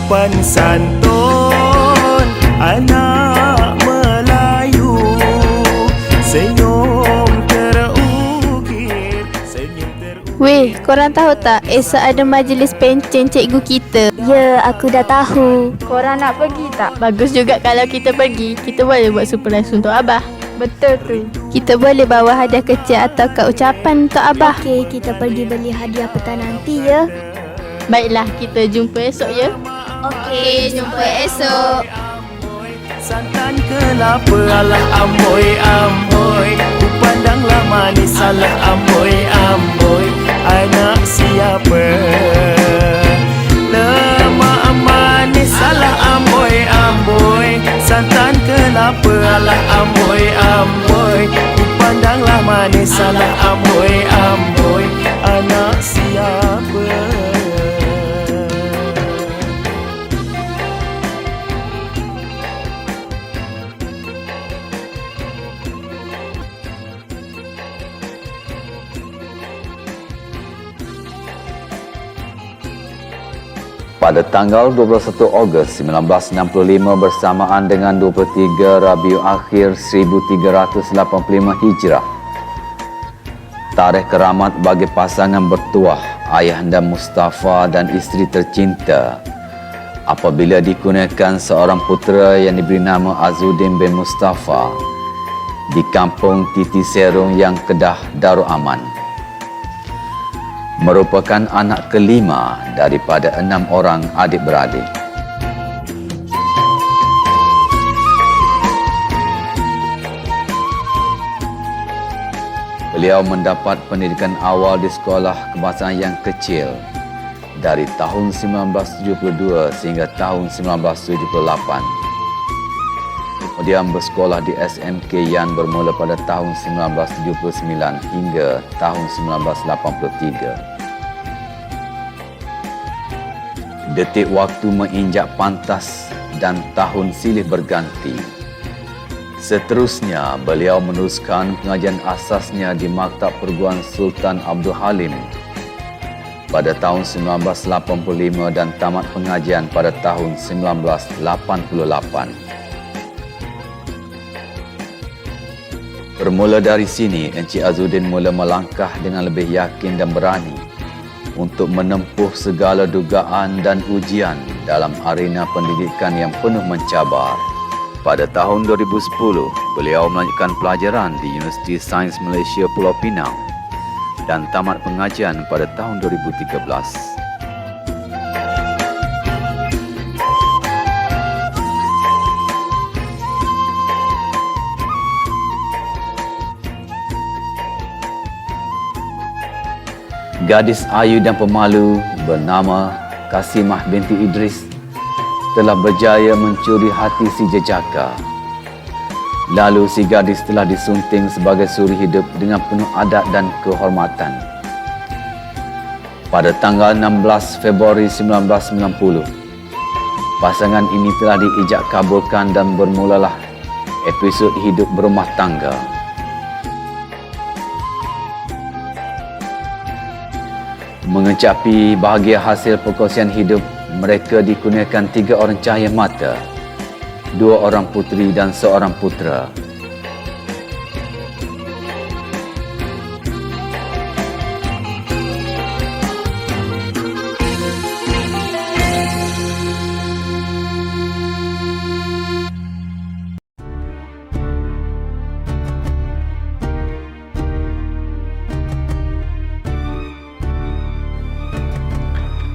sopan santun anak Melayu, senyum terukir, senyum terukir. Weh, korang tahu tak esok ada majlis pencen cikgu kita? Ya, aku dah tahu. Korang nak pergi tak? Bagus juga kalau kita pergi. Kita boleh buat surprise untuk Abah. Betul tu. Kita boleh bawa hadiah kecil atau kad ucapan untuk Abah. Okey, kita pergi beli hadiah petang nanti ya. Baiklah, kita jumpa esok ya. Okey, jumpa esok. Santan kelapa alah amboi amboi, ku pandanglah manis alah amboi amboi. Anak siapa? Lemak manis alah amboi amboi, santan kelapa alah amboi amboi, ku pandanglah manis alah amboi amboi. Anak siapa? Pada tanggal 21 Ogos 1965 bersamaan dengan 23 Rabiul Akhir 1385 Hijrah, tarikh keramat bagi pasangan bertuah Ayahanda Mustafa dan isteri tercinta apabila dikurniakan seorang putera yang diberi nama Azuddin bin Mustafa di kampung Titi Serong yang Kedah Darul Aman. Merupakan anak kelima daripada 6 orang adik-beradik. Beliau mendapat pendidikan awal di sekolah kebangsaan yang kecil dari tahun 1972 sehingga tahun 1978. Kemudian bersekolah di SMK Yan bermula pada tahun 1979 hingga tahun 1983. Detik waktu menginjak pantas dan tahun silih berganti. Seterusnya, beliau meneruskan pengajian asasnya di Maktab Perguruan Sultan Abdul Halim pada tahun 1985 dan tamat pengajian pada tahun 1988. Bermula dari sini, Encik Azuddin mula melangkah dengan lebih yakin dan berani untuk menempuh segala dugaan dan ujian dalam arena pendidikan yang penuh mencabar. Pada tahun 2010, beliau melanjutkan pelajaran di Universiti Sains Malaysia Pulau Pinang dan tamat pengajian pada tahun 2013. Gadis ayu dan pemalu bernama Kasimah binti Idris telah berjaya mencuri hati si jejaka. Lalu si gadis telah disunting sebagai suri hidup dengan penuh adat dan kehormatan. Pada tanggal 16 Februari 1990, pasangan ini telah diijak kabulkan dan bermulalah episod hidup berumah tangga. Mengecapi bahagia hasil perkongsian hidup, mereka dikurniakan 3 orang cahaya mata, 2 orang puteri dan 1 putera.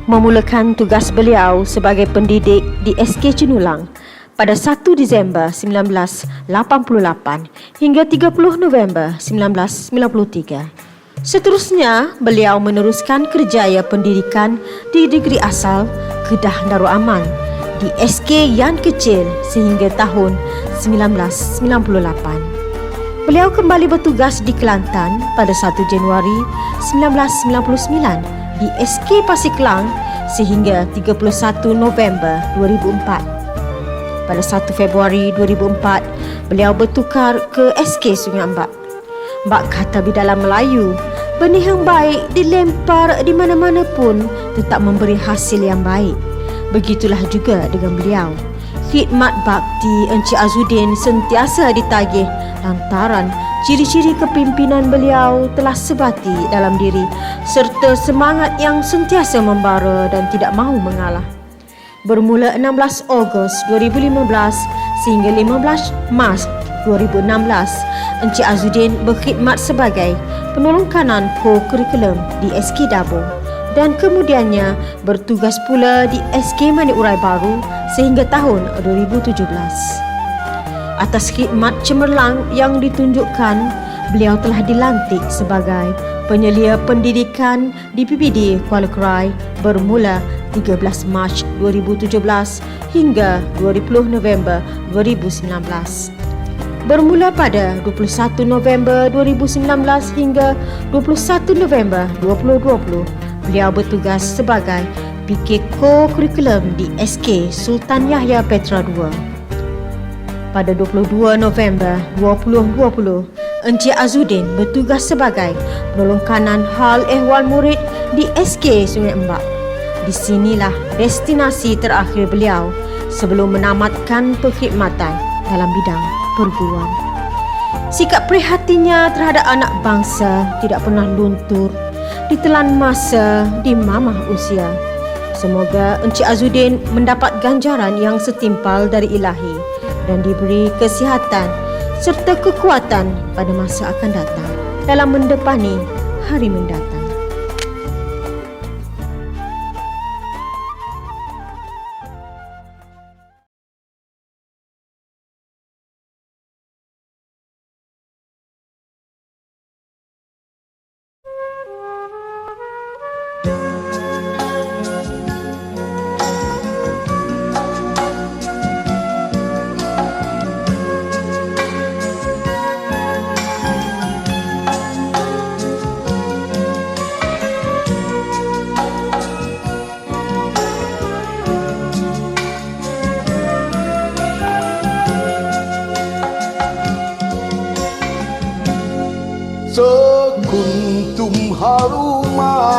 Memulakan tugas beliau sebagai pendidik di SK Cinulang pada 1 Disember 1988 hingga 30 November 1993. Seterusnya, beliau meneruskan kerjaya pendidikan di negeri asal Kedah Darul Aman di SK Yan Kecil sehingga tahun 1998. Beliau kembali bertugas di Kelantan pada 1 Januari 1999 di SK Pasir Kelang sehingga 31 November 2004. Pada 1 Februari 2004, beliau bertukar ke SK Sungai Ambak. Bak kata di dalam Melayu, benih yang baik dilempar di mana-mana pun tetap memberi hasil yang baik. Begitulah juga dengan beliau. Khidmat bakti Encik Azudin sentiasa ditagih lantaran ciri-ciri kepimpinan beliau telah sebati dalam diri serta semangat yang sentiasa membara dan tidak mahu mengalah. Bermula 16 Ogos 2015 sehingga 15 Mac 2016, Encik Azudin berkhidmat sebagai penolong kanan co-kurikulum di SK Dabo dan kemudiannya bertugas pula di SK Manik Urai Baru sehingga tahun 2017. Atas khidmat cemerlang yang ditunjukkan, beliau telah dilantik sebagai penyelia pendidikan di PPD Kuala Krai bermula 13 Mac 2017 hingga 20 November 2019. Bermula pada 21 November 2019 hingga 21 November 2020, beliau bertugas sebagai PK Co-Kurikulum di SK Sultan Yahya Petra II. Pada 22 November 2020, Encik Azudin bertugas sebagai penolong kanan hal ehwal murid di SK Sungai Embak. Di sinilah destinasi terakhir beliau sebelum menamatkan perkhidmatan dalam bidang perguruan. Sikap prihatinnya terhadap anak bangsa tidak pernah luntur ditelan masa di mamah usia. Semoga Encik Azudin mendapat ganjaran yang setimpal dari Ilahi dan diberi kesihatan serta kekuatan pada masa akan datang dalam mendepani hari mendatang. Sekuntum haruman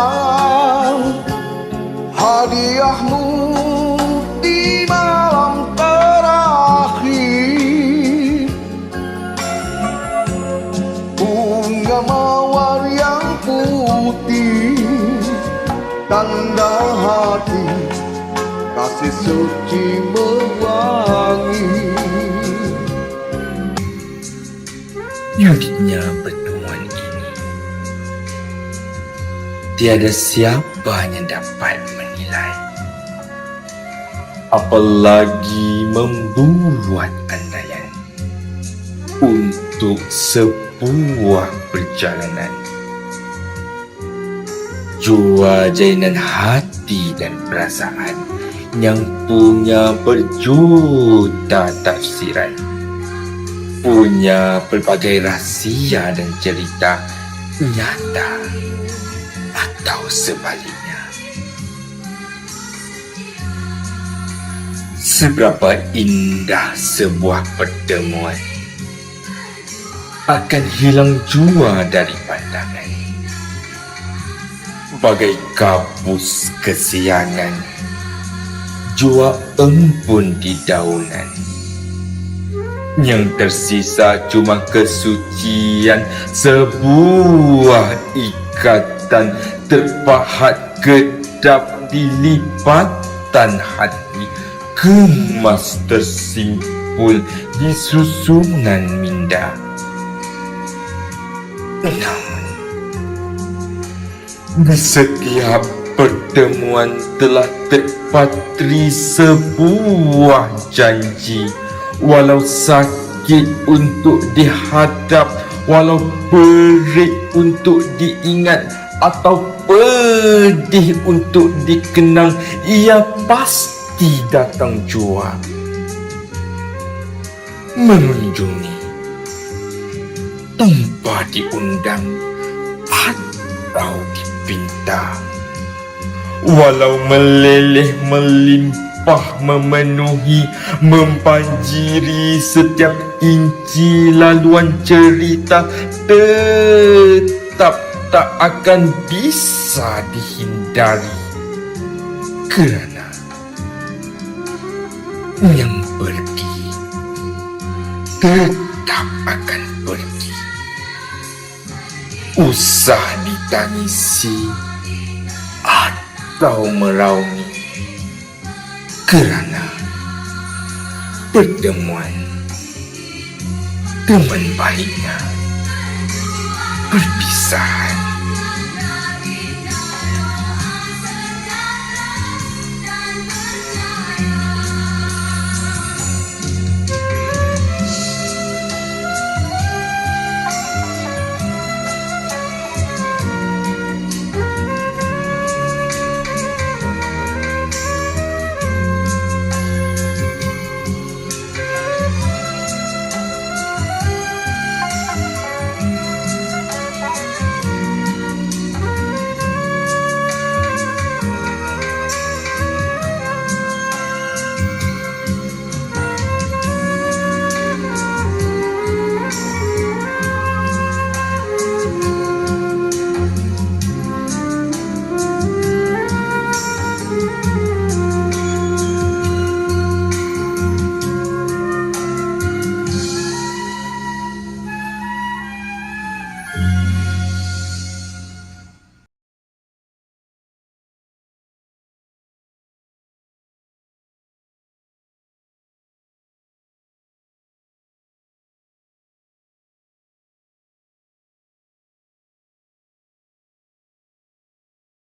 hadiahmu di malam terakhir, bunga mawar yang putih, tanda hati kasih suci mewangi. Uniknya pertemuan ini, tiada siapa yang dapat menilai, apalagi membuat andaian untuk sebuah perjalanan. Jua jainan hati dan perasaan yang punya berjuta tafsiran, punya pelbagai rahsia dan cerita nyata atau sebaliknya. Seberapa indah sebuah pertemuan akan hilang jua dari pandangan, bagai kapus kesiangan jua empun di daunan. Yang tersisa cuma kesucian sebuah ikatan terpahat kedap di lipatan hati, kemas tersimpul di susunan minda. Namun di setiap pertemuan telah terpatri sebuah janji, walau sakit untuk dihadap, walau perik untuk diingat, atau pedih untuk dikenang, ia pasti datang jua mengunjungi tanpa diundang atau dipinta. Walau meleleh melimpah memenuhi, membanjiri setiap inci laluan cerita, tetap tak akan bisa dihindari, kerana yang pergi tetap akan pergi. Usah ditangisi atau meraungi, kerana pertemuan teman baiknya perpisahan.